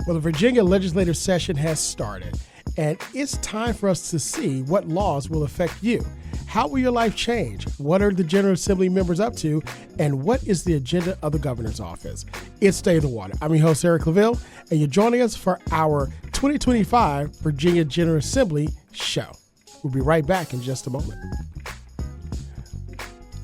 Well, the Virginia legislative session has started, and it's time for us to see what laws will affect you. How will your life change? What are the General Assembly members up to? And what is the agenda of the governor's office? It's Stay the Water. I'm your host, Eric LaVille, and you're joining us for our 2025 Virginia General Assembly show. We'll be right back in just a moment.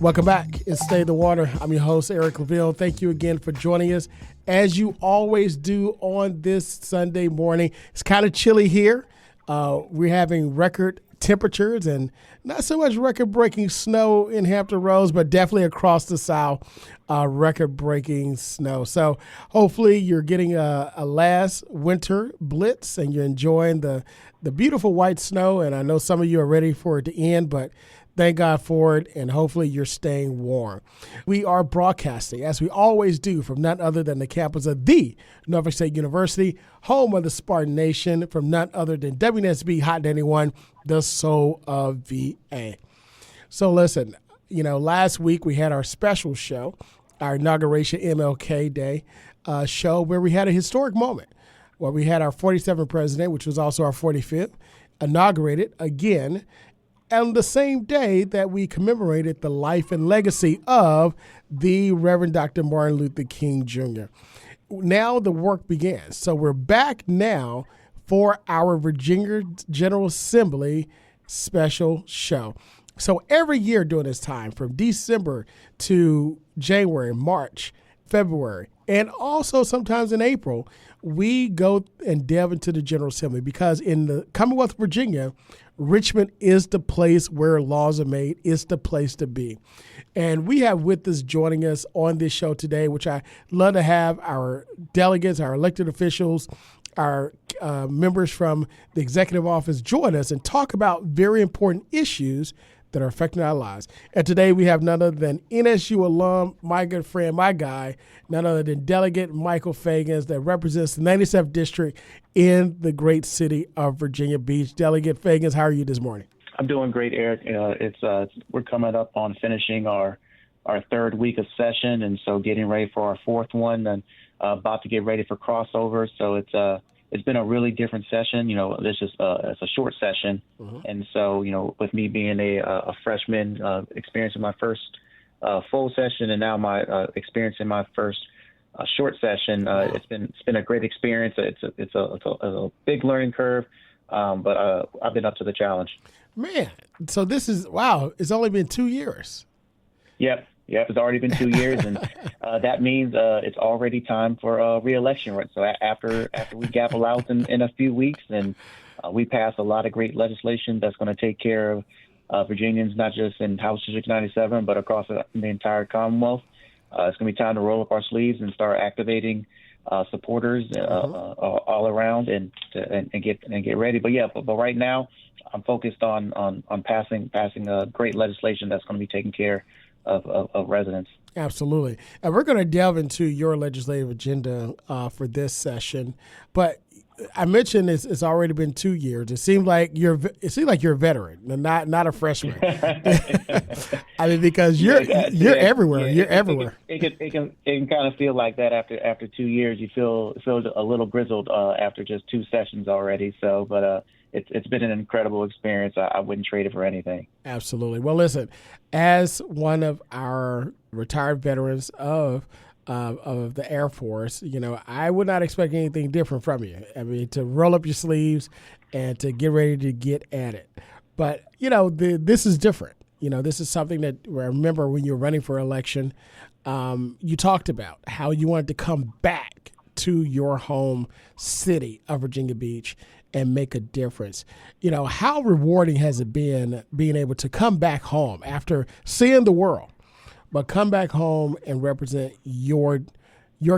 Welcome back. It's Stay the Water. I'm your host, Eric LaVille. Thank you again for joining us, as you always do on this Sunday morning. It's kind of chilly here. We're having record temperatures and not so much record-breaking snow in Hampton Roads, but definitely across the South, record-breaking snow. So hopefully you're getting a last winter blitz and you're enjoying the beautiful white snow. And I know some of you are ready for it to end, but thank God for it, and hopefully you're staying warm. We are broadcasting, as we always do, from none other than the campus of the Norfolk State University, home of the Spartan Nation, from none other than WNSB Hot 91, the soul of VA. So listen, last week we had our special show, our inauguration MLK Day show, where we had a historic moment, where we had our 47th president, which was also our 45th, inaugurated again on the same day that we commemorated the life and legacy of the Reverend Dr. Martin Luther King Jr. Now the work begins. So we're back now for our Virginia General Assembly special show. So every year during this time, from December to January, March, February, and also sometimes in April, we go and delve into the General Assembly, because in the Commonwealth of Virginia, Richmond is the place where laws are made. It's the place to be. And we have with us joining us on this show today, which I love to have our delegates, our elected officials, our members from the executive office join us and talk about very important issues that are affecting our lives. And today we have none other than NSU alum, my good friend, my guy, none other than Delegate Michael Feggans, that represents the 97th District in the great city of Virginia Beach. Delegate Feggans, how are you this morning? I'm doing great, Eric. We're coming up on finishing our third week of session, and so getting ready for our fourth one, and about to get ready for crossover. So it's been a really different session. This is it's a short session. And so, with me being a freshman, experiencing my first full session, and now my experiencing my first short session, it's been a great experience. It's a big learning curve, but I've been up to the challenge. Man, so this is, wow, it's only been 2 years. Yep, it's already been 2 years, and that means it's already time for re-election. Right? So after we gavel out in a few weeks, and we pass a lot of great legislation that's going to take care of Virginians, not just in House District 97, but across the entire Commonwealth. It's going to be time to roll up our sleeves and start activating supporters all around and get ready. But right now, I'm focused on passing great legislation that's going to be taking care of residents. Absolutely. And we're going to delve into your legislative agenda for this session. But I mentioned it's already been 2 years. It seems like you're a veteran, not a freshman. I mean, because you're everywhere. Yeah, you're everywhere. It can kind of feel like that after 2 years. You feel a little grizzled after just two sessions already. So, but it's been an incredible experience. I wouldn't trade it for anything. Absolutely. Well, listen, as one of our retired veterans of the Air Force, I would not expect anything different from you. I mean, to roll up your sleeves and to get ready to get at it. But, this is different. This is something that I remember when you were running for election, you talked about how you wanted to come back to your home city of Virginia Beach and make a difference. How rewarding has it been being able to come back home after seeing the world, but come back home and represent your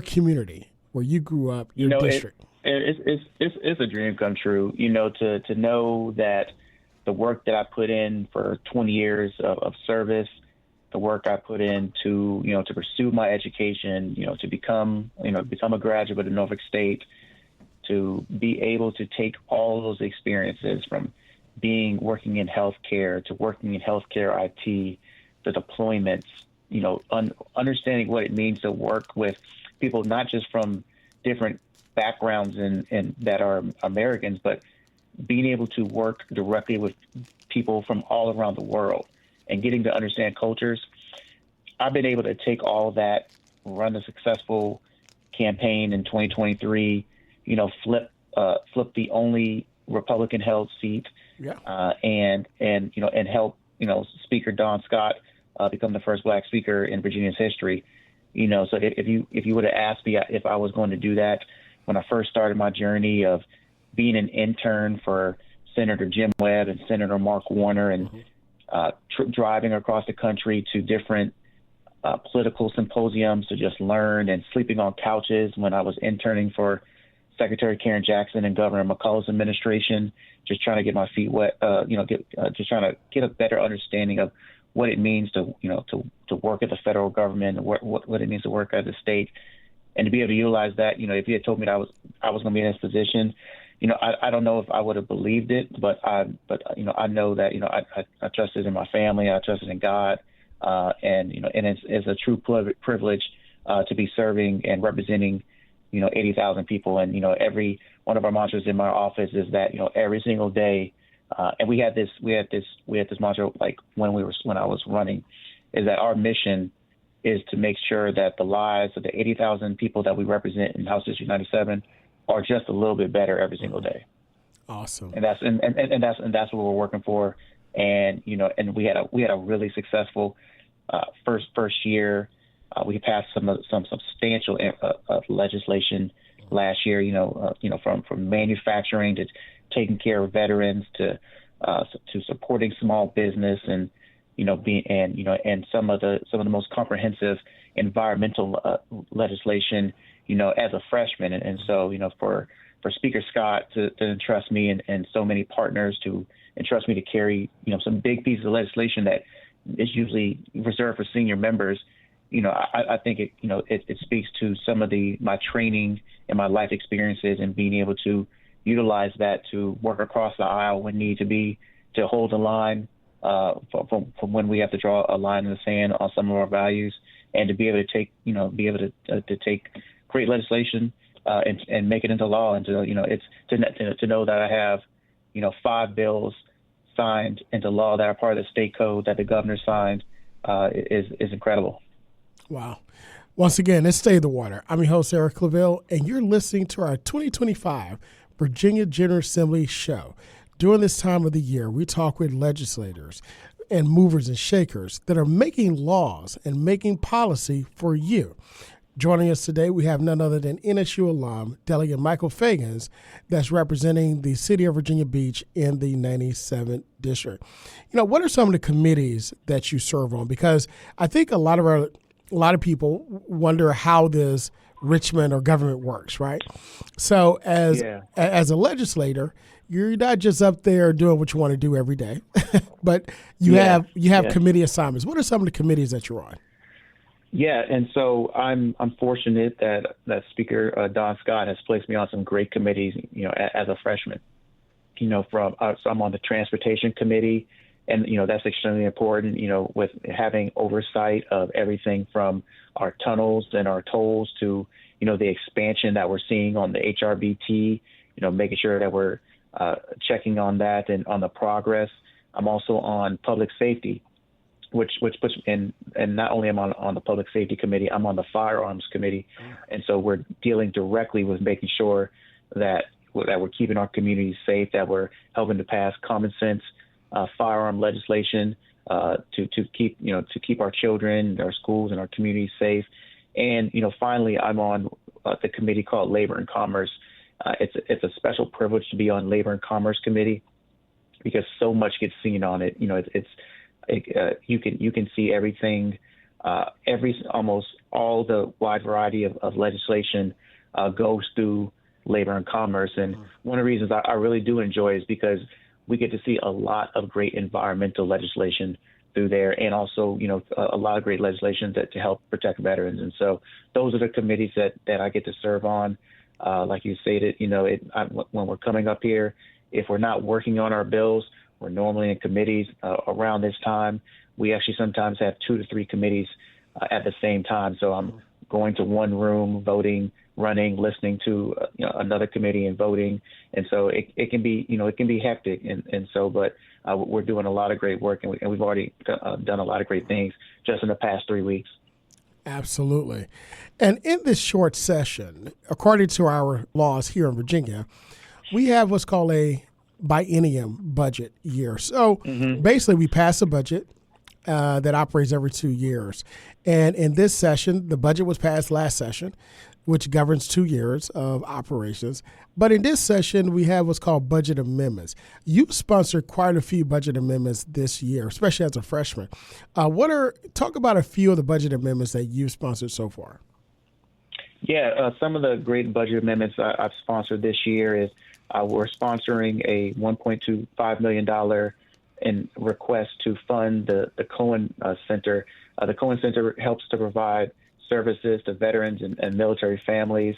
community where you grew up, your district? It's a dream come true, to know that the work that I put in for 20 years of service, the work I put in to pursue my education, to become a graduate of Norfolk State, to be able to take all those experiences from working in healthcare to working in healthcare IT, the deployments, understanding what it means to work with people, not just from different backgrounds and that are Americans, but being able to work directly with people from all around the world and getting to understand cultures. I've been able to take all of that, run a successful campaign in 2023, flip the only Republican held seat, Yeah. and help, Speaker Don Scott become the first Black speaker in Virginia's history. So if you would have asked me if I was going to do that when I first started my journey of being an intern for Senator Jim Webb and Senator Mark Warner, and driving across the country to different political symposiums to just learn, and sleeping on couches when I was interning for Secretary Karen Jackson and Governor McCullough's administration, just trying to get my feet wet, just trying to get a better understanding of what it means to work at the federal government, and what it means to work at the state, and to be able to utilize that. If you had told me that I was going to be in this position, I don't know if I would have believed it, but I know that I trusted in my family, I trusted in God, and it's a true privilege to be serving and representing 80,000 people. And every one of our mantras in my office is that every single day, and we had this mantra like when I was running, is that our mission is to make sure that the lives of the 80,000 people that we represent in House District 97 are just a little bit better every single day. Awesome. And that's what we're working for. And and we had a really successful first year. We passed some substantial legislation last year. From manufacturing to taking care of veterans to supporting small business, and and some of the most comprehensive environmental legislation. As a freshman, and so for Speaker Scott to entrust me and so many partners to entrust me to carry some big pieces of legislation that is usually reserved for senior members. I think it speaks to some of my training and my life experiences, and being able to utilize that to work across the aisle when need to be, to hold the line from when we have to draw a line in the sand on some of our values, and to be able to take great legislation and make it into law, and to know that I have 5 bills signed into law that are part of the state code that the governor signed is incredible. Wow. Once again, it's Stay the Water. I'm your host, Eric Claville, and you're listening to our 2025 Virginia General Assembly show. During this time of the year, we talk with legislators and movers and shakers that are making laws and making policy for you. Joining us today, we have none other than NSU alum, Delegate Michael Feggans, that's representing the city of Virginia Beach in the 97th District. What are some of the committees that you serve on? Because I think a lot of people wonder how this Richmond or government works, right? So as a legislator, you're not just up there doing what you want to do every day, but you have committee assignments. What are some of the committees that you're on? Yeah, and so I'm fortunate that Speaker Don Scott has placed me on some great committees. As a freshman, so I'm on the Transportation Committee, and that's extremely important. With having oversight of everything from our tunnels and our tolls to the expansion that we're seeing on the HRBT. Making sure that we're checking on that and on the progress. I'm also on Public Safety, which puts in, and not only am I on the Public Safety Committee, I'm on the Firearms Committee. And so we're dealing directly with making sure that we're keeping our communities safe, that we're helping to pass common sense firearm legislation to keep our children, our schools, and our communities safe. And finally, I'm on the committee called Labor and Commerce. It's a special privilege to be on Labor and Commerce Committee because so much gets seen on it. You can see everything, almost all the wide variety of legislation goes through Labor and Commerce. And one of the reasons I really do enjoy is because we get to see a lot of great environmental legislation through there, and also a lot of great legislation to help protect veterans. And so those are the committees that I get to serve on. Like you stated, when we're coming up here, if we're not working on our bills, we're normally in committees around this time. We actually sometimes have 2 to 3 committees at the same time. So I'm going to one room, voting running, listening to another committee and voting, and so it can be it can be hectic, and so but we're doing a lot of great work, and we've already done a lot of great things just in the past 3 weeks. Absolutely. And in this short session, according to our laws here in Virginia, we have what's called a biennium budget year. So basically, we pass a budget that operates every 2 years. And in this session, the budget was passed last session, which governs 2 years of operations. But in this session, we have what's called budget amendments. You've sponsored quite a few budget amendments this year, especially as a freshman. Talk about a few of the budget amendments that you've sponsored so far. Yeah, some of the great budget amendments I've sponsored this year is we're sponsoring a $1.25 million in request to fund the Cohen Center. The Cohen Center helps to provide services to veterans and military families.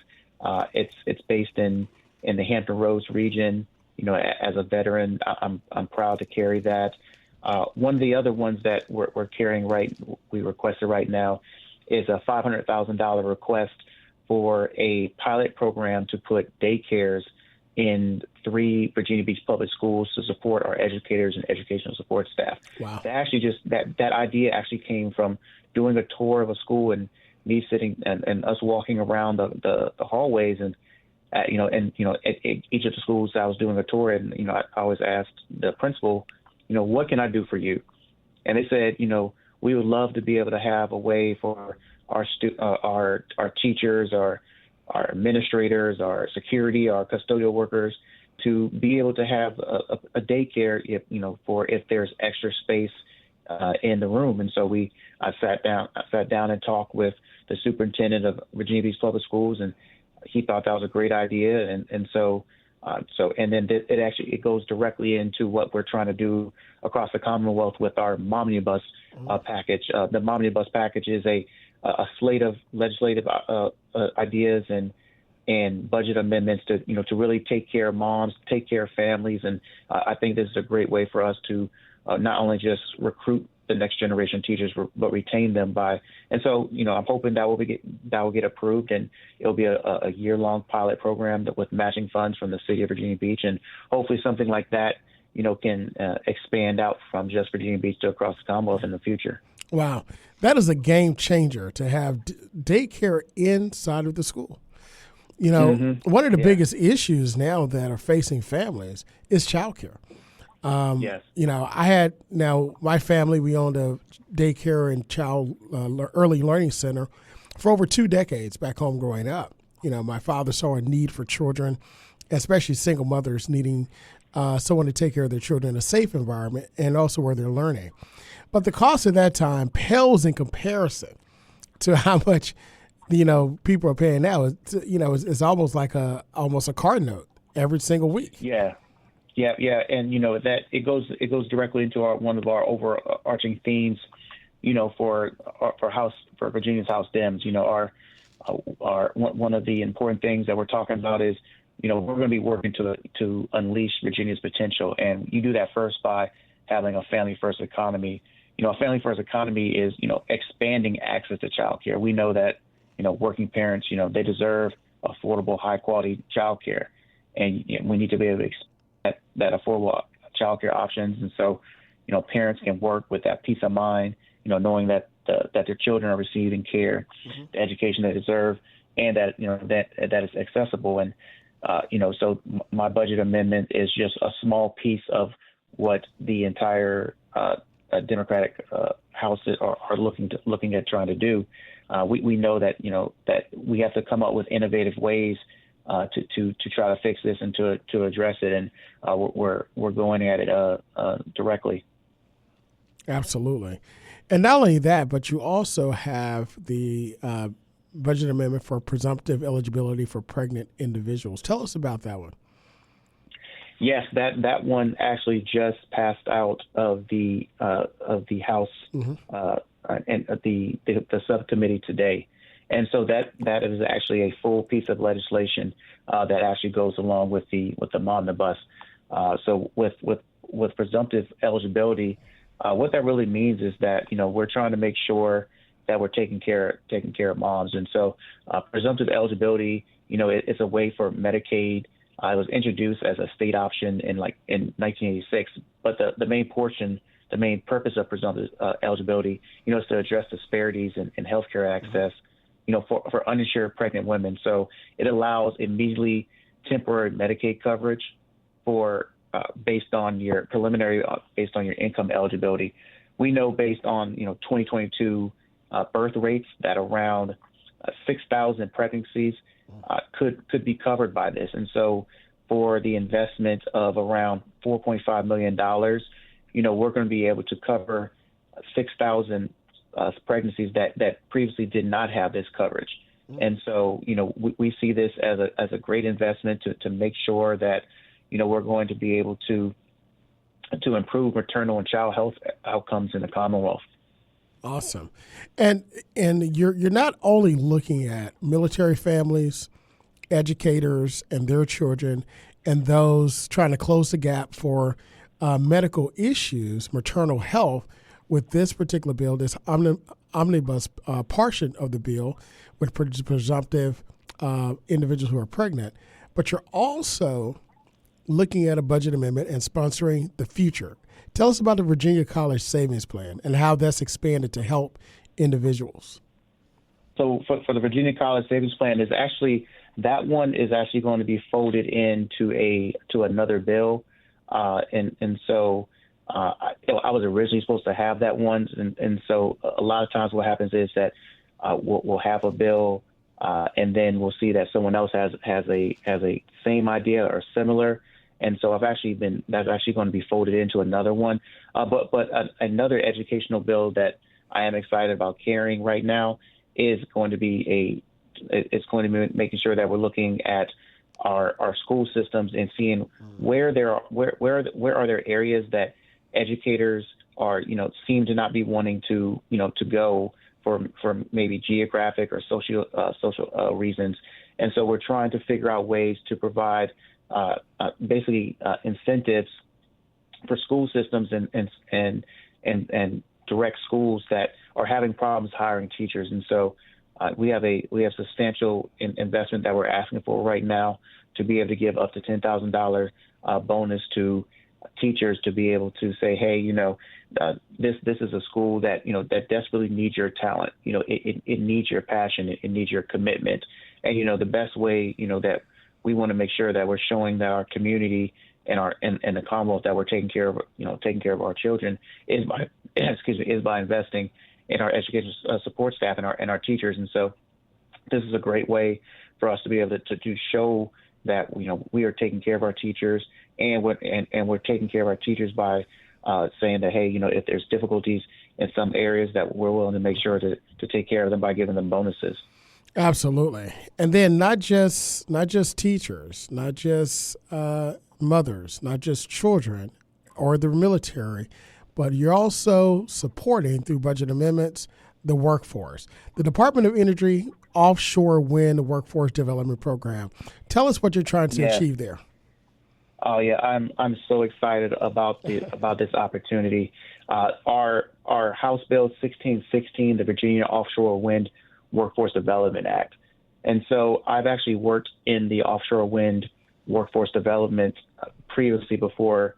It's based in the Hampton Roads region. As a veteran, I'm proud to carry that. One of the other ones that we're carrying we requested right now is a $500,000 request for a pilot program to put daycares in 3 Virginia Beach public schools to support our educators and educational support staff. Wow. That idea actually came from doing a tour of a school and me sitting and us walking around the hallways and at each of the schools I was doing a tour, and I always asked the principal, what can I do for you? And they said, we would love to be able to have a way for our teachers, our administrators, our security, our custodial workers to be able to have a daycare if there's extra space in the room. And so I sat down and talked with the superintendent of Virginia Beach Public Schools, and he thought that was a great idea. And so then it goes directly into what we're trying to do across the Commonwealth with our Momnibus package. The Momnibus package is a slate of legislative ideas and budget amendments to really take care of moms, take care of families. And I think this is a great way for us to not only just recruit the next generation teachers, but retain them and so, I'm hoping that will get approved, and it'll be a year-long pilot program with matching funds from the city of Virginia Beach. And hopefully something like that, can expand out from just Virginia Beach to across the Commonwealth in the future. Wow. That is a game changer to have daycare inside of the school. One of the biggest issues now that are facing families is childcare. Yes. My family, we owned a daycare and child early learning center for over 2 decades back home growing up. My father saw a need for children, especially single mothers needing someone to take care of their children in a safe environment and also where they're learning. But the cost of that time pales in comparison to how much, people are paying now. It's almost like a card note every single week. Yeah. And that it goes directly into one of our overarching themes, for Virginia's House Dems. Our one of the important things that we're talking about is, we're going to be working to unleash Virginia's potential, and you do that first by having a family-first economy. A family-first economy is expanding access to childcare. We know that working parents they deserve affordable, high-quality childcare, and we need to be able to that affordable childcare options. And so, parents can work with that peace of mind, knowing that their children are receiving care, the education they deserve, and that, that is accessible. And, so my budget amendment is just a small piece of what the entire Democratic House are looking at trying to do. We know that, that we have to come up with innovative ways to try to fix this and to address it, and we're going at it directly. Absolutely, and not only that, but you also have the budget amendment for presumptive eligibility for pregnant individuals. Tell us about that one. Yes, that one actually just passed out of the House and the subcommittee today. And so that is actually a full piece of legislation that actually goes along with the Momnibus. So with presumptive eligibility, what that really means is that we're trying to make sure that we're taking care of moms. And so presumptive eligibility, it's a way for Medicaid. It was introduced as a state option in 1986, but the main purpose of presumptive eligibility, is to address disparities in healthcare access, for uninsured pregnant women. So it allows immediately temporary Medicaid coverage for based on your income eligibility. We know based on 2022 birth rates that around 6,000 pregnancies could be covered by this. And so for the investment of around $4.5 million, we're going to be able to cover 6,000 pregnancies that previously did not have this coverage. And so, we see this as a great investment to make sure that, we're going to be able to improve maternal and child health outcomes in the Commonwealth. Awesome. And you're not only looking at military families, educators and their children, and those trying to close the gap for medical issues, maternal health, with this particular bill, this omnibus portion of the bill with presumptive individuals who are pregnant. But you're also looking at a budget amendment and sponsoring the future. Tell us about the Virginia College Savings Plan and how that's expanded to help individuals. So for the Virginia College Savings Plan, that one is actually going to be folded into another bill, and so I was originally supposed to have that one, and so a lot of times what happens is that we'll have a bill, and then we'll see that someone else has a same idea or similar. And so that's actually going to be folded into another one. But another educational bill that I am excited about carrying right now is going to be making sure that we're looking at our school systems and seeing where are there areas that educators seem to not be wanting to go for maybe geographic or social reasons. And so we're trying to figure out ways to provide basically incentives for school systems and direct schools that are having problems hiring teachers. And so we have substantial investment that we're asking for right now to be able to give up to $10,000 bonus to teachers to be able to say, hey, this is a school that that desperately needs your talent. It needs your passion. It needs your commitment. And the best way that we want to make sure that we're showing that our community and the Commonwealth that we're taking care of our children is by investing in our education support staff and our teachers. And so this is a great way for us to be able to show that we are taking care of our teachers, and we're taking care of our teachers by saying that, hey, if there's difficulties in some areas, that we're willing to make sure to take care of them by giving them bonuses. Absolutely. And then not just teachers, not just mothers, not just children or the military, but you're also supporting through budget amendments the workforce. The Department of Energy Offshore Wind Workforce Development Program. Tell us what you're trying to achieve there. Oh yeah, I'm so excited about this opportunity. Our House Bill 1616, the Virginia Offshore Wind Workforce Development Act. And so I've actually worked in the offshore wind workforce development previously before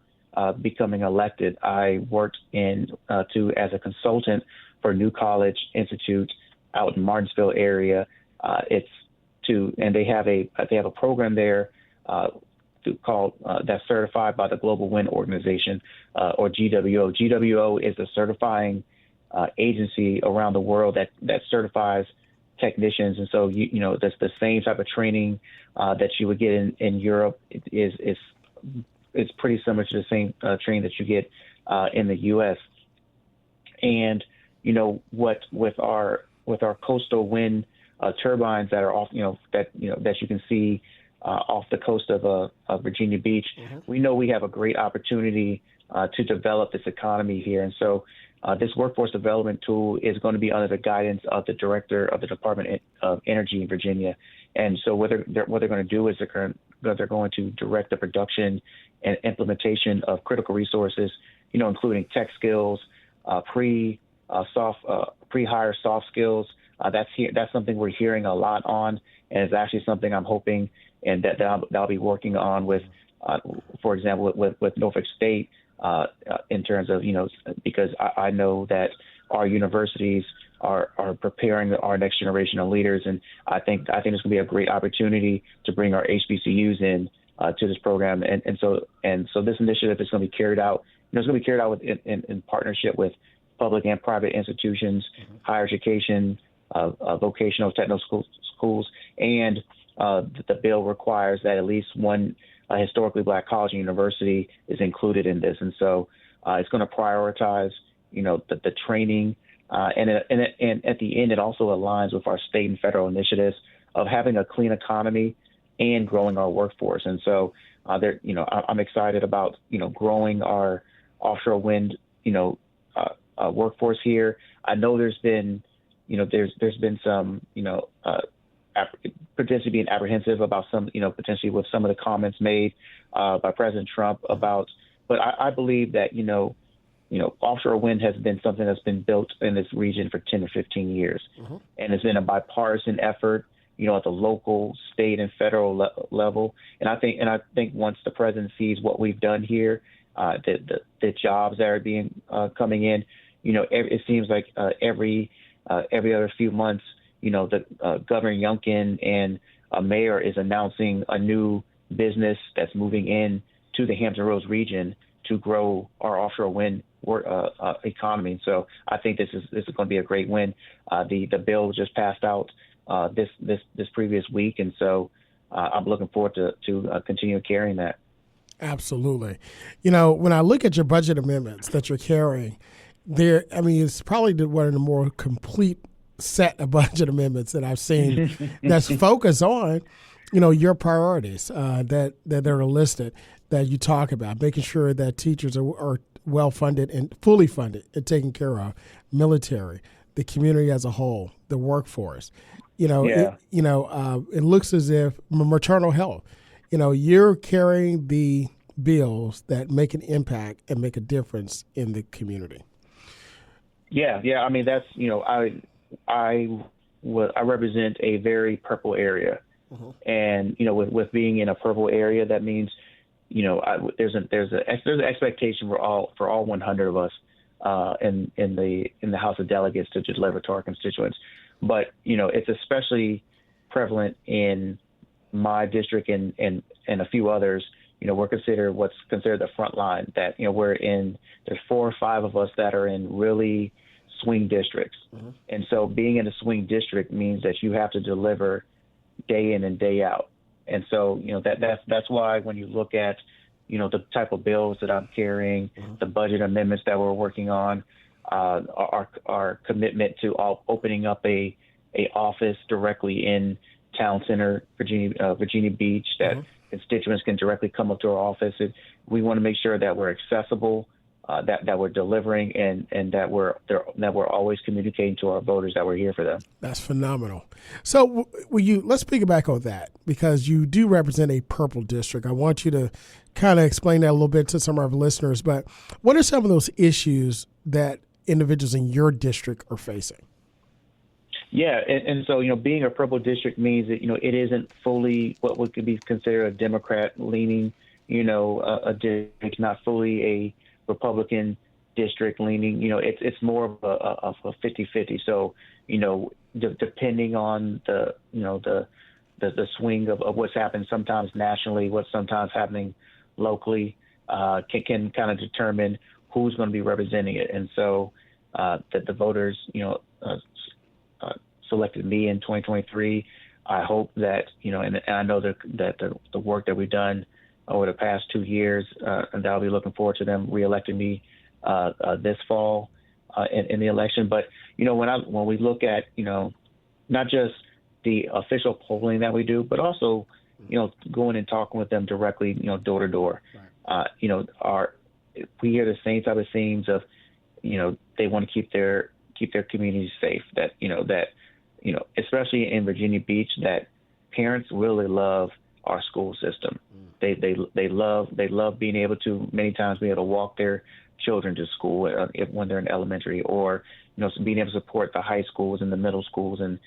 becoming elected. I worked as a consultant for New College Institute out in Martinsville area. They have a program there called that's certified by the Global Wind Organization or GWO. GWO is a certifying agency around the world that certifies technicians, and so that's the same type of training that you would get in Europe. It's pretty similar to the same training that you get in the U.S. And with our coastal wind turbines that are off, that you can see off the coast of Virginia Beach, we know we have a great opportunity to develop this economy here, and so. This workforce development tool is going to be under the guidance of the director of the Department of Energy in Virginia. And so what they're going to do is they're going to direct the production and implementation of critical resources, including tech skills, pre-hire soft skills. That's something we're hearing a lot on, and it's actually something I'm hoping and that I'll be working on with, for example, with Norfolk State in terms of because I know that our universities are preparing our next generation of leaders, and I think it's going to be a great opportunity to bring our HBCUs in to this program, and so this initiative is going to be carried out. It's going to be carried out in partnership with public and private institutions, higher education, vocational technical schools, and the bill requires that at least one historically Black college and university is included in this, and so it's going to prioritize the training. And at the end, it also aligns with our state and federal initiatives of having a clean economy and growing our workforce. And so, I'm excited about growing our offshore wind workforce here. I know there's been some potentially being apprehensive about some potentially with some of the comments made by President Trump about. But I believe that offshore wind has been something that's been built in this region for 10 to 15 years. And it's been a bipartisan effort, at the local, state, and federal level. And I think once the president sees what we've done here, the jobs that are being coming in, it seems like every other few months, the Governor Youngkin and a mayor is announcing a new business that's moving in to the Hampton Roads region to grow our offshore wind economy. So I think this is going to be a great win. The bill just passed out this previous week, and so I'm looking forward to continue carrying that. Absolutely. When I look at your budget amendments that you're carrying, it's probably one of the more complete set of budget amendments that I've seen that's focused on, your priorities that are listed that you talk about, making sure that teachers are well funded and fully funded and taken care of, military, the community as a whole, the workforce. It looks as if maternal health, you're carrying the bills that make an impact and make a difference in the community. Yeah. I mean, that's I represent a very purple area, and with being in a purple area, that means there's an expectation for all 100 of us in the House of Delegates to deliver to our constituents. But it's especially prevalent in my district and a few others. We're what's considered the front line. That there's 4 or 5 of us that are in really swing districts, and so being in a swing district means that you have to deliver day in and day out. And so that's why when you look at the type of bills that I'm carrying, the budget amendments that we're working on, our commitment to opening up a office directly in Town Center, Virginia Beach, that constituents can directly come up to our office. We want to make sure that we're accessible, that we're delivering, and that we're always communicating to our voters that we're here for them. That's phenomenal. So let's piggyback on that, because you do represent a purple district. I want you to kind of explain that a little bit to some of our listeners, but what are some of those issues that individuals in your district are facing? Yeah, and so being a purple district means that it isn't fully what would be considered a Democrat leaning, a district, not fully a Republican district leaning. It's more of a 50-50. So depending on the swing of what's happened sometimes nationally, what's sometimes happening locally, can kind of determine who's going to be representing it. And so that the voters selected me in 2023. I hope that and I know that the work that we've done over the past 2 years, and I'll be looking forward to them reelecting me this fall in the election. But when we look at not just the official polling that we do, but also going and talking with them directly, door to door. We hear the same type of themes of they want to keep their communities safe. That especially in Virginia Beach, that parents really love our school system. They love being able to many times be able to walk their children to school when they're in elementary, or being able to support the high schools and the middle schools and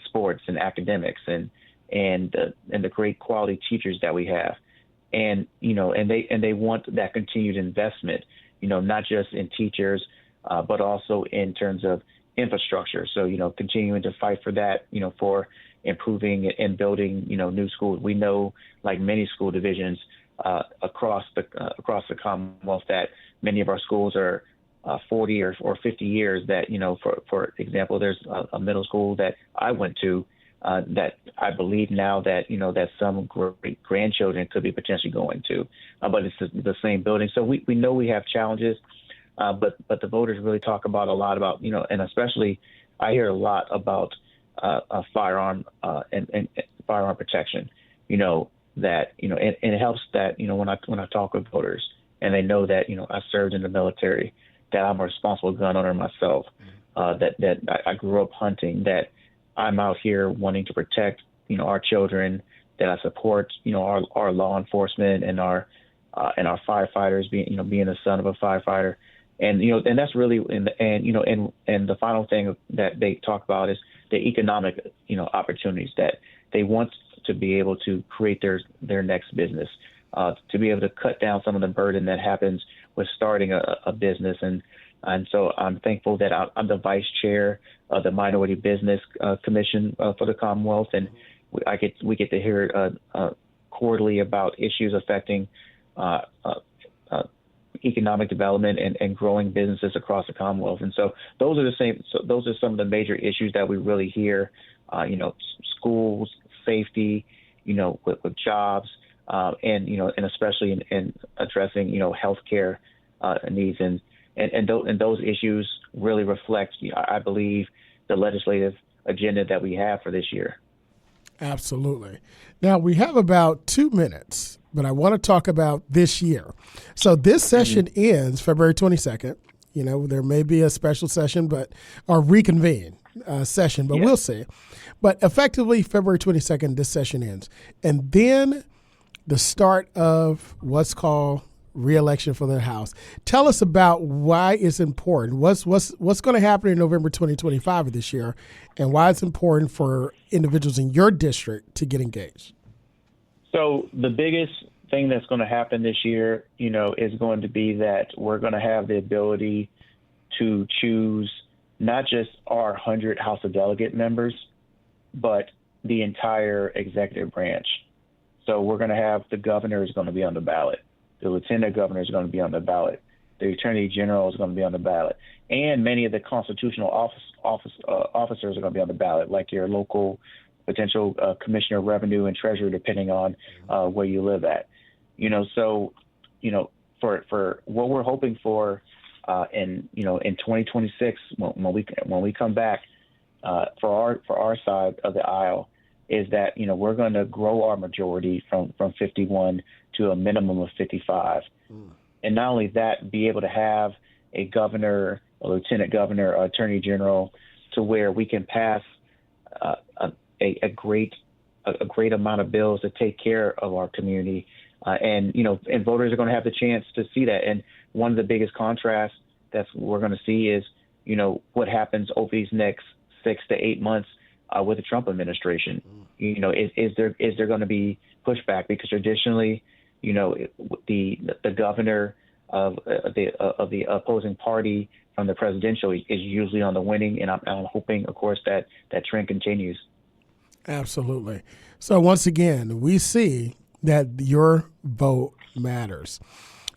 sports and academics and the great quality teachers that we have, and they want that continued investment, not just in teachers, but also in terms of infrastructure. So continuing to fight for that, for improving and building new schools. We know, like many school divisions across the Commonwealth, that many of our schools are 40 or 50 years. That for example, there's a middle school that I went to that I believe now that that some great grandchildren could be potentially going to, but it's the same building. So we know we have challenges, but the voters really talk about a lot about and especially I hear a lot about a firearm and firearm protection. That and it helps that when I talk with voters and they know that I served in the military, that I'm a responsible gun owner myself, that I grew up hunting, that I'm out here wanting to protect our children, that I support our law enforcement and our firefighters, being the son of a firefighter, and that's really and the final thing that they talk about is the economic opportunities, that they want to be able to create their next business, to be able to cut down some of the burden that happens with starting a business. And so I'm thankful that I'm the vice chair of the Minority Business Commission for the Commonwealth, and we get to hear quarterly about issues affecting economic development and growing businesses across the Commonwealth. And so those are some of the major issues that we really hear. Schools, safety, with jobs, and especially in addressing healthcare needs, and those issues really reflect, I believe, the legislative agenda that we have for this year. Absolutely. Now, we have about 2 minutes, but I want to talk about this year. So this session ends February 22nd. There may be a special session or reconvene session, but we'll see. But effectively, February 22nd, this session ends. And then the start of what's called re-election for the House. Tell us about why it's important. What's going to happen in November 2025 of this year, and why it's important for individuals in your district to get engaged. So the biggest thing that's going to happen this year, is going to be that we're going to have the ability to choose not just our 100 House of Delegate members, but the entire executive branch. So we're going to have the governor is going to be on the ballot. The lieutenant governor is going to be on the ballot. The attorney general is going to be on the ballot. And many of the constitutional officers are going to be on the ballot, like your local potential commissioner of revenue and treasurer, depending on where you live at. So for what we're hoping for in 2026, when we come back for our side of the aisle, is that we're going to grow our majority from 51 to a minimum of 55, and not only that, be able to have a governor, a lieutenant governor, or attorney general, to where we can pass a great amount of bills to take care of our community, and voters are going to have the chance to see that. And one of the biggest contrasts that we're going to see is what happens over these next 6 to 8 months with the Trump administration. Is there going to be pushback? Because traditionally, the governor of the opposing party from the presidential is usually on the winning, and I'm hoping, of course, that trend continues. Absolutely. So once again, we see that your vote matters.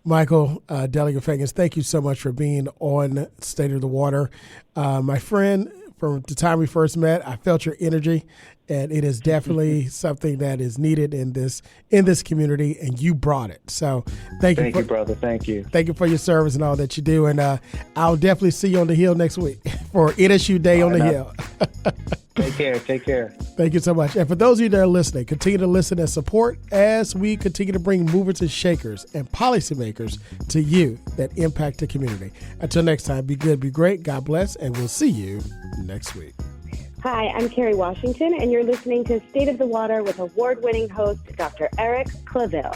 Michael, Delegate Feggans, thank you so much for being on State of the Water. My friend, from the time we first met, I felt your energy, and it is definitely something that is needed in this community, and you brought it. So thank you, brother. Thank you. Thank you for your service and all that you do. And I'll definitely see you on the Hill next week for NSU Day on the Hill. Take care. Thank you so much. And for those of you that are listening, continue to listen and support as we continue to bring movers and shakers and policymakers to you that impact the community. Until next time, be good, be great, God bless, and we'll see you next week. Hi, I'm Carrie Washington, and you're listening to State of the Water with award-winning host Dr. Eric Claville.